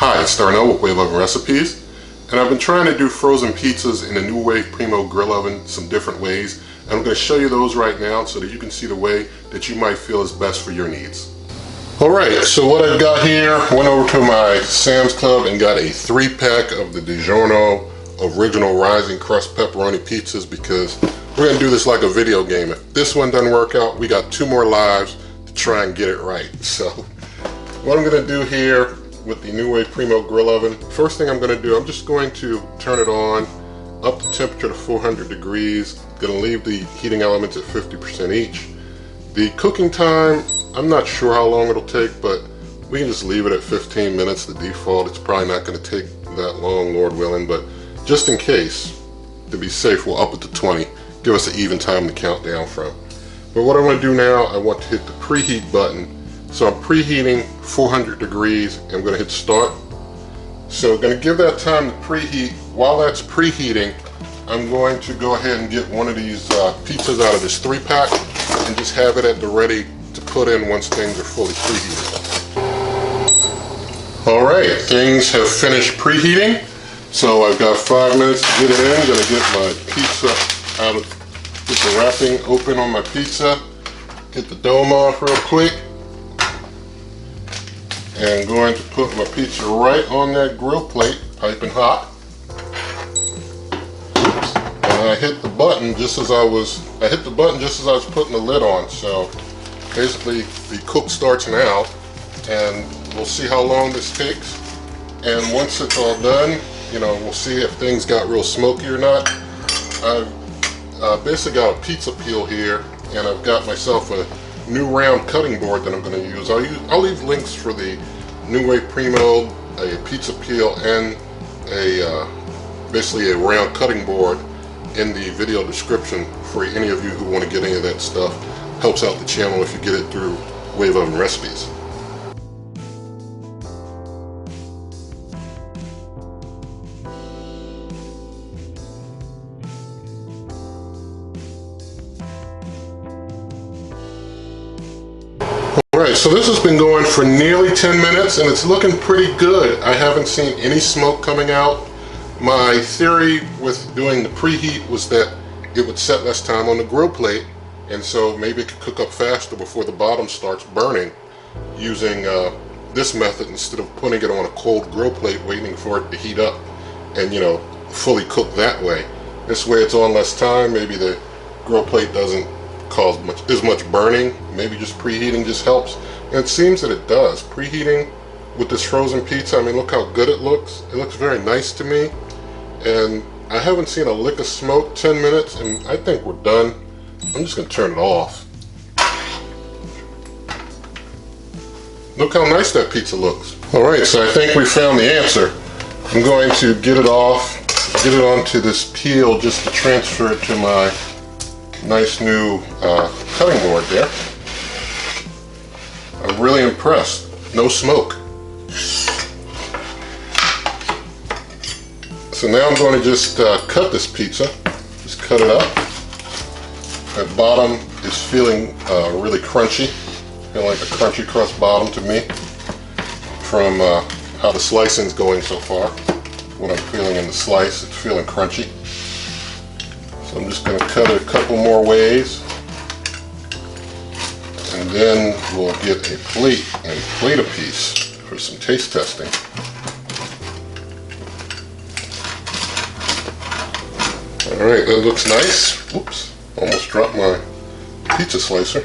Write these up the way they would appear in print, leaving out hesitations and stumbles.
Hi, it's Darnell with NuWave Oven Recipes, and I've been trying to do frozen pizzas in the NuWave Primo Grill Oven some different ways, and I'm going to show you those right now so that you can see the way that you might feel is best for your needs. Alright, so what I've got here, went over to my Sam's Club and got a 3-pack of the DiGiorno Original Rising Crust Pepperoni Pizzas because we're going to do this like a video game. If this one doesn't work out, we got 2 more lives to try and get it right. So what I'm going to do here with the NuWave Primo Grill Oven, first thing I'm going to do, I'm just going to turn it on, up the temperature to 400 degrees, going to leave the heating elements at 50% each. The cooking time, I'm not sure how long it'll take, but we can just leave it at 15 minutes, the default. It's probably not going to take that long, Lord willing, but just in case, to be safe, we'll up it to 20, give us an even time to count down from. But what I want to do now, I want to hit the preheat button. So I'm preheating 400 degrees, and I'm going to hit start. So I'm going to give that time to preheat. While that's preheating, I'm going to go ahead and get one of these pizzas out of this 3-pack and just have it at the ready to put in once things are fully preheated. Alright, things have finished preheating. So I've got 5 minutes to get it in. I'm going to get my pizza out of, get the wrapping open on my pizza, get the dome off real quick. And going to put my pizza right on that grill plate, piping hot. Oops. And I hit the button just as I was putting the lid on. So basically the cook starts now, and we'll see how long this takes. And once it's all done, you know, we'll see if things got real smoky or not. I've basically got a pizza peel here, and I've got myself a new round cutting board that I'm going to use. I'll leave links for the NuWave Primo, a pizza peel, and basically a round cutting board in the video description for any of you who want to get any of that stuff. Helps out the channel if you get it through NuWave Oven Recipes. Alright, so this has been going for nearly 10 minutes and it's looking pretty good. I haven't seen any smoke coming out. My theory with doing the preheat was that it would set less time on the grill plate, and so maybe it could cook up faster before the bottom starts burning using this method instead of putting it on a cold grill plate waiting for it to heat up and, you know, fully cook that way. This way it's on less time. Maybe the grill plate doesn't cause as much burning. Maybe just preheating just helps, and it seems that it does. Preheating with this frozen pizza, I mean, look how good it looks. It looks very nice to me, and I haven't seen a lick of smoke. 10 minutes and I think we're done. I'm just going to turn it off. Look how nice that pizza looks. Alright, so I think we found the answer. I'm going to get it off, get it onto this peel just to transfer it to my nice new cutting board there. I'm really impressed. No smoke. So now I'm going to just cut this pizza. Just cut it up. That bottom is feeling really crunchy. Feeling like a crunchy crust bottom to me from how the slicing's going so far. What I'm feeling in the slice, it's feeling crunchy. So I'm just going to cut it a couple more ways, and then we'll get a plate and plate a piece for some taste testing. Alright, that looks nice. Oops, almost dropped my pizza slicer.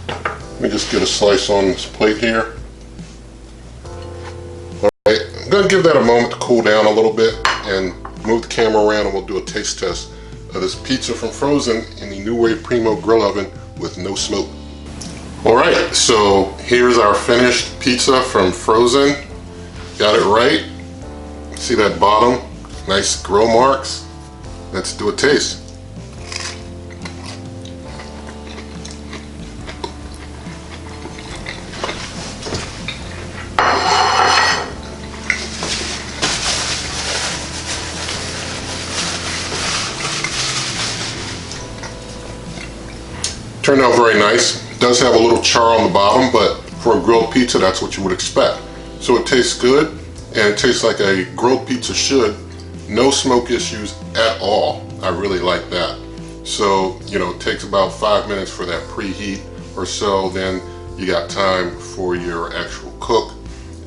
Let me just get a slice on this plate here. Alright, I'm going to give that a moment to cool down a little bit and move the camera around, and we'll do a taste test of this pizza from Frozen in the NuWave Primo Grill Oven with no smoke. Alright, so here's our finished pizza from Frozen. Got it right. See that bottom? Nice grill marks. Let's do a taste. Turned out very nice. It does have a little char on the bottom, but for a grilled pizza, that's what you would expect. So it tastes good, and it tastes like a grilled pizza should. No smoke issues at all. I really like that. So, you know, it takes about 5 minutes for that preheat or so. Then you got time for your actual cook.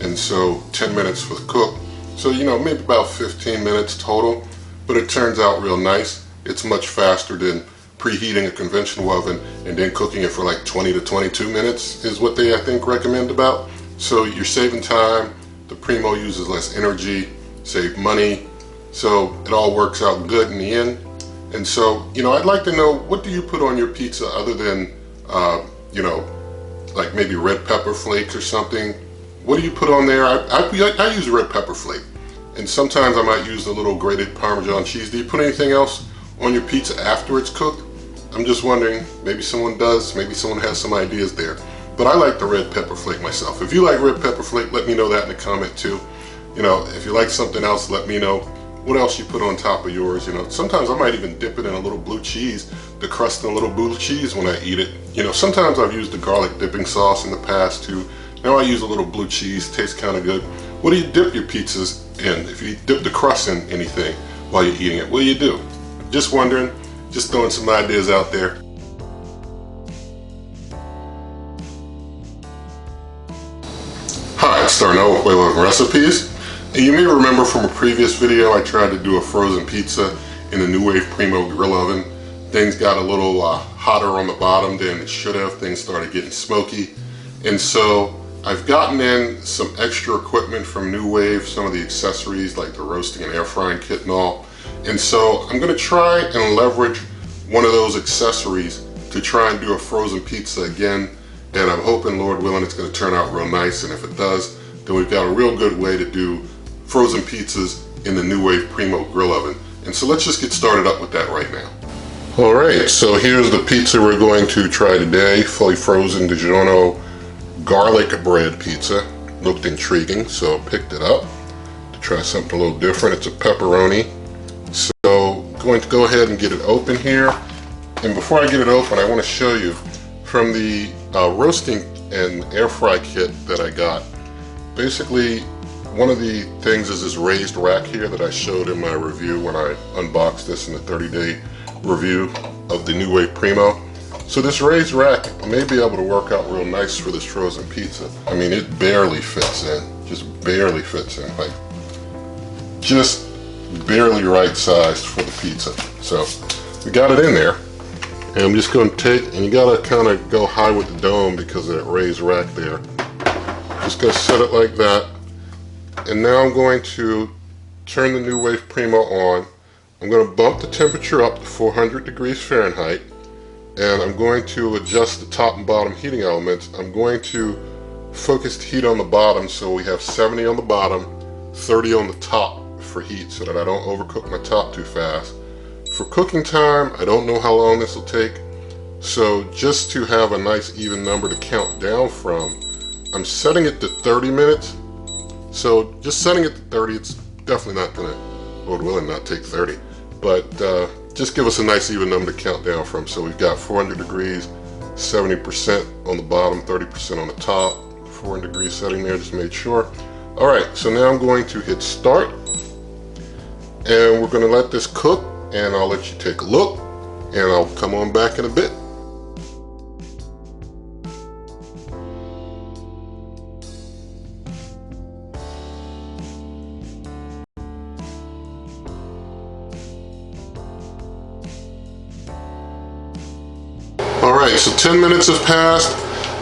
And so 10 minutes for the cook. So, you know, maybe about 15 minutes total. But it turns out real nice. It's much faster than preheating a conventional oven and then cooking it for like 20 to 22 minutes is what they, I think, recommend about. So you're saving time. The Primo uses less energy, save money. So it all works out good in the end. And so, you know, I'd like to know, what do you put on your pizza other than, you know, like maybe red pepper flakes or something? What do you put on there? I use red pepper flake. And sometimes I might use a little grated Parmesan cheese. Do you put anything else on your pizza after it's cooked? I'm just wondering, maybe someone does, maybe someone has some ideas there. But I like the red pepper flake myself. If you like red pepper flake, let me know that in the comment too. You know, if you like something else, let me know what else you put on top of yours. You know, sometimes I might even dip it in a little blue cheese, the crust in a little blue cheese when I eat it. You know, sometimes I've used the garlic dipping sauce in the past too. Now I use a little blue cheese, tastes kind of good. What do you dip your pizzas in? If you dip the crust in anything while you're eating it, what do you do? Just wondering, just throwing some ideas out there. Hi, starting out with NuWave Oven recipes. And you may remember from a previous video I tried to do a frozen pizza in the NuWave Primo Grill Oven. Things got a little hotter on the bottom than it should have. Things started getting smoky. And so I've gotten in some extra equipment from NuWave, some of the accessories like the roasting and air frying kit and all. And so I'm going to try and leverage one of those accessories to try and do a frozen pizza again. And I'm hoping, Lord willing, it's going to turn out real nice. And if it does, then we've got a real good way to do frozen pizzas in the NuWave Primo Grill Oven. And so let's just get started up with that right now. All right, so here's the pizza we're going to try today. Fully frozen DiGiorno garlic bread pizza. Looked intriguing, so picked it up to try something a little different. It's a pepperoni. So I'm going to go ahead and get it open here. And before I get it open, I want to show you from the roasting and air fry kit that I got. Basically, one of the things is this raised rack here that I showed in my review when I unboxed this in the 30-day review of the NuWave Primo. So this raised rack may be able to work out real nice for this frozen pizza. I mean, it barely fits in, just barely fits in, like just barely right sized for the pizza. So we got it in there, and I'm just going to take, and you got to kind of go high with the dome because of that raised rack there. Just going to set it like that. And now I'm going to turn the NuWave Primo on. I'm going to bump the temperature up to 400 degrees Fahrenheit, and I'm going to adjust the top and bottom heating elements. I'm going to focus the heat on the bottom, so we have 70 on the bottom, 30 on the top for heat, so that I don't overcook my top too fast. For cooking time, I don't know how long this will take, so just to have a nice even number to count down from, I'm setting it to 30 minutes. So just setting it to 30, it's definitely not gonna, Lord willing, not take 30. But just give us a nice even number to count down from. So we've got 400 degrees, 70% on the bottom, 30% on the top. 400 degree setting there, just made sure. All right, so now I'm going to hit start. And we're gonna let this cook, and I'll let you take a look, and I'll come on back in a bit. Alright, so 10 minutes have passed.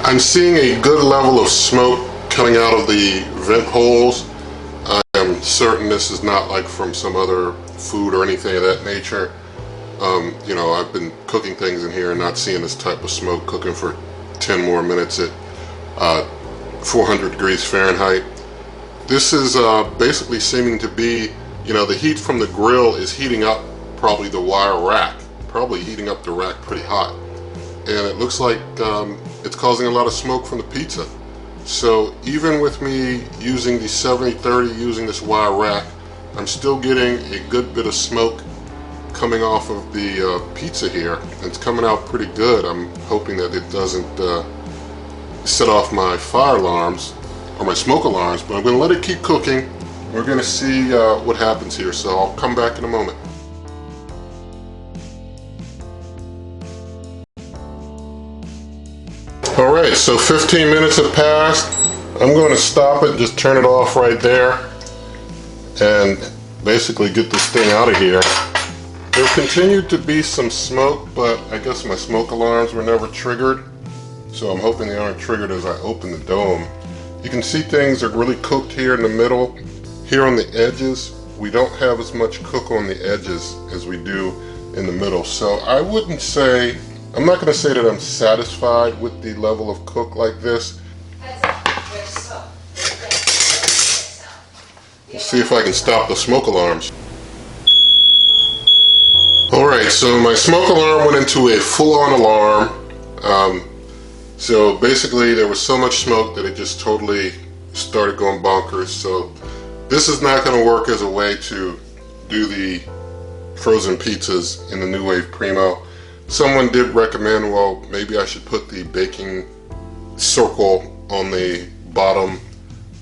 I'm seeing a good level of smoke coming out of the vent holes. I am certain this is not like from some other food or anything of that nature. You know, I've been cooking things in here and not seeing this type of smoke cooking for 10 more minutes at 400 degrees Fahrenheit. This is basically seeming to be, you know, the heat from the grill is heating up probably the wire rack, probably heating up the rack pretty hot. And it looks like it's causing a lot of smoke from the pizza. So even with me using the 70-30, using this wire rack, I'm still getting a good bit of smoke coming off of the pizza here. It's coming out pretty good. I'm hoping that it doesn't set off my fire alarms. or my smoke alarms, but I'm going to let it keep cooking. We're going to see what happens here, so I'll come back in a moment. Alright, so 15 minutes have passed. I'm going to stop it, just turn it off right there, and basically get this thing out of here. There continued to be some smoke, but I guess my smoke alarms were never triggered, so I'm hoping they aren't triggered as I open the dome. You can see things are really cooked here in the middle. Here on the edges, we don't have as much cook on the edges as we do in the middle. So I wouldn't say, I'm not going to say that I'm satisfied with the level of cook like this. Let's see if I can stop the smoke alarms. Alright, so my smoke alarm went into a full-on alarm. So basically there was so much smoke that it just totally started going bonkers. So this is not going to work as a way to do the frozen pizzas in the NuWave Primo. Someone did recommend, well, maybe I should put the baking circle on the bottom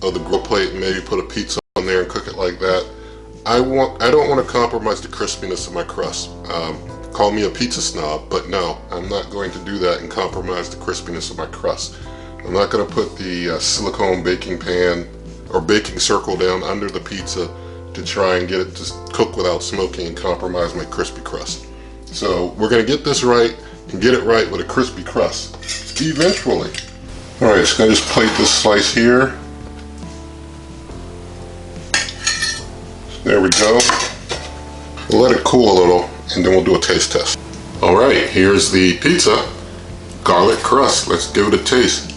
of the grill plate and maybe put a pizza on there and cook it like that. I don't want to compromise the crispiness of my crust. Call me a pizza snob, but no, I'm not going to do that and compromise the crispiness of my crust. I'm not going to put the silicone baking pan or baking circle down under the pizza to try and get it to cook without smoking and compromise my crispy crust. So we're going to get this right and get it right with a crispy crust eventually. Alright, so I'm going to just plate this slice here. There we go. We'll let it cool a little and then we'll do a taste test. Alright, here's the pizza. Garlic crust. Let's give it a taste.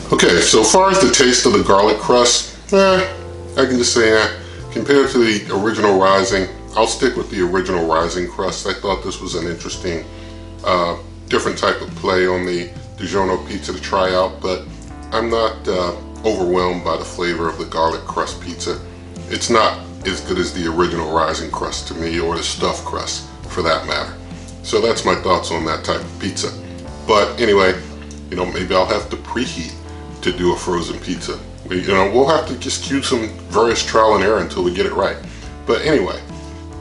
Okay, so far as the taste of the garlic crust, I can just say, compared to the original rising, I'll stick with the original rising crust. I thought this was an interesting, different type of play on the DiGiorno pizza to try out, but I'm not overwhelmed by the flavor of the garlic crust pizza. It's not as good as the original rising crust to me, or the stuffed crust for that matter. So that's my thoughts on that type of pizza. But anyway, maybe I'll have to preheat to do a frozen pizza. We'll have to just cue some various trial and error until we get it right. But anyway,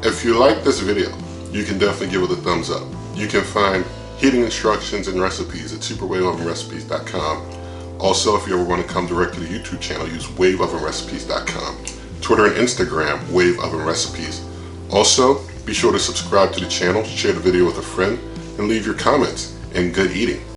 if you like this video, you can definitely give it a thumbs up. You can find heating instructions and recipes at superwaveovenrecipes.com. Also, if you ever want to come direct to the YouTube channel, use waveovenrecipes.com. Twitter and Instagram, Wave Oven Recipes. Also, be sure to subscribe to the channel, share the video with a friend, and leave your comments. And good eating.